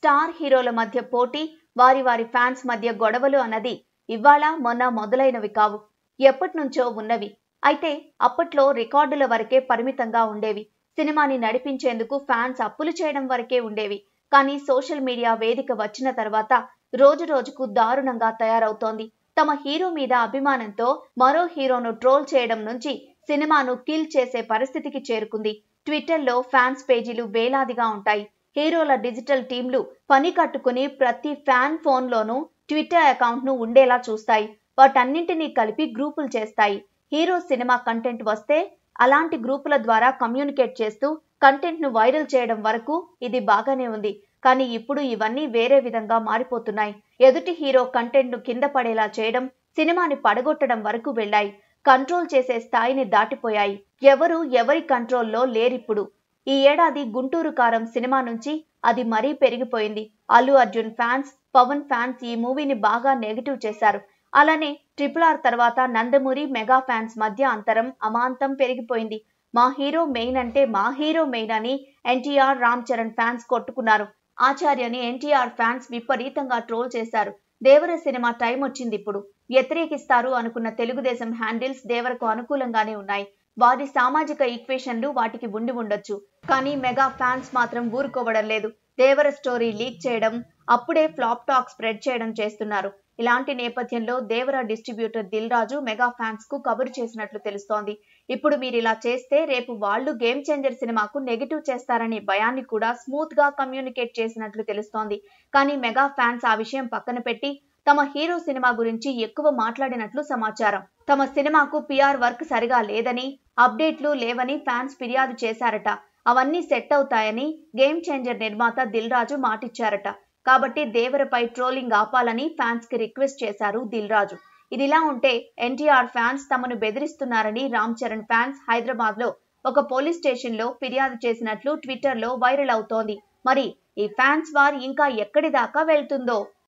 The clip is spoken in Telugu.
స్టార్ హీరోల మధ్య పోటీ, వారి ఫ్యాన్స్ మధ్య గొడవలు అన్నది ఇవాళ మొన్న మొదలైనవి కావు. ఎప్పటినుంచో ఉన్నవి. అయితే అప్పట్లో రికార్డుల వరకే పరిమితంగా ఉండేవి. సినిమాని నడిపించేందుకు ఫ్యాన్స్ అప్పులు చేయడం వరకే ఉండేవి. కానీ సోషల్ మీడియా వేదిక వచ్చిన తర్వాత రోజు రోజుకు దారుణంగా తయారవుతోంది. తమ హీరో మీద అభిమానంతో మరో హీరోను ట్రోల్ చేయడం నుంచి సినిమాను కిల్ చేసే పరిస్థితికి చేరుకుంది. ట్విట్టర్లో ఫ్యాన్స్ పేజీలు వేలాదిగా ఉంటాయి. హీరోల డిజిటల్ టీంలు పని కట్టుకుని ప్రతి ఫ్యాన్ ఫోన్లోనూ ట్విట్టర్ అకౌంట్ను ఉండేలా చూస్తాయి. వాటన్నింటినీ కలిపి గ్రూపులు చేస్తాయి. హీరో సినిమా కంటెంట్ వస్తే అలాంటి గ్రూపుల ద్వారా కమ్యూనికేట్ చేస్తూ కంటెంట్ను వైరల్ చేయడం వరకు ఇది బాగానే ఉంది. కానీ ఇప్పుడు ఇవన్నీ వేరే విధంగా మారిపోతున్నాయి. ఎదుటి హీరో కంటెంట్ను కింద పడేలా చేయడం, సినిమాని పడగొట్టడం వరకు వెళ్ళాయి. కంట్రోల్ చేసే స్థాయిని దాటిపోయాయి. ఎవరి కంట్రోల్లో లేరిప్పుడు. ఈ ఏడాది గుంటూరు కారం సినిమా నుంచి అది మరీ పెరిగిపోయింది. అల్లు అర్జున్ ఫ్యాన్స్, పవన్ ఫ్యాన్స్ ఈ మూవీని బాగా నెగిటివ్ చేశారు. అలానే RRR తర్వాత నందమూరి మెగా ఫ్యాన్స్ మధ్య అంతరం అమాంతం పెరిగిపోయింది. మా హీరో మెయిన్ అంటే మా హీరో మెయిన్ అని ఎన్టీఆర్, రామ్ చరణ్ ఫ్యాన్స్ కొట్టుకున్నారు. ఆచార్యని ఎన్టీఆర్ ఫ్యాన్స్ విపరీతంగా ట్రోల్ చేశారు. దేవర సినిమా టైం వచ్చింది ఇప్పుడు. వ్యతిరేకిస్తారు అనుకున్న తెలుగుదేశం హ్యాండిల్స్ దేవరకు అనుకూలంగానే ఉన్నాయి. వారి సామాజిక ఈక్వేషన్లు వాటికి ఉండి ఉండొచ్చు. కానీ మెగా ఫ్యాన్స్ మాత్రం ఊరుకోవడం లేదు. దేవర స్టోరీ లీక్ చేయడం, అప్పుడే ఫ్లాప్ టాక్ స్ప్రెడ్ చేయడం చేస్తున్నారు. ఇలాంటి నేపథ్యంలో దేవర distributor Dil Raju mega fans కు కబురు చేసినట్లు తెలుస్తోంది. ఇప్పుడు మీరిలా చేస్తే రేపు వాళ్ళు గేమ్ చేంజర్ సినిమాకు నెగిటివ్ చేస్తారనే భయాన్ని కూడా స్మూత్ గా కమ్యూనికేట్ చేసినట్లు తెలుస్తోంది. కానీ మెగా ఫ్యాన్స్ ఆ విషయం పక్కన పెట్టి తమ హీరో సినిమా గురించి ఎక్కువ మాట్లాడినట్లు సమాచారం. తమ సినిమాకు PR వర్క్ సరిగా లేదని, అప్డేట్లు లేవని ఫ్యాన్స్ ఫిర్యాదు చేశారట. అవన్నీ సెట్ అవుతాయని గేమ్ చేంజర్ నిర్మాత దిల్ రాజు మాటిచ్చారట. కాబట్టి దేవరపై ట్రోలింగ్ ఆపాలని ఫ్యాన్స్ కి రిక్వెస్ట్ చేశారు దిల్ రాజు. ఇదిలా ఉంటే ఎన్టీఆర్ ఫ్యాన్స్ తమను బెదిరిస్తున్నారని రామ్ చరణ్ ఫ్యాన్స్ హైదరాబాద్ లో ఒక పోలీస్ స్టేషన్ లో ఫిర్యాదు చేసినట్లు ట్విట్టర్ లో వైరల్ అవుతోంది. మరి ఈ ఫ్యాన్స్ వార్ ఇంకా ఎక్కడి దాకా వెళ్తుందో.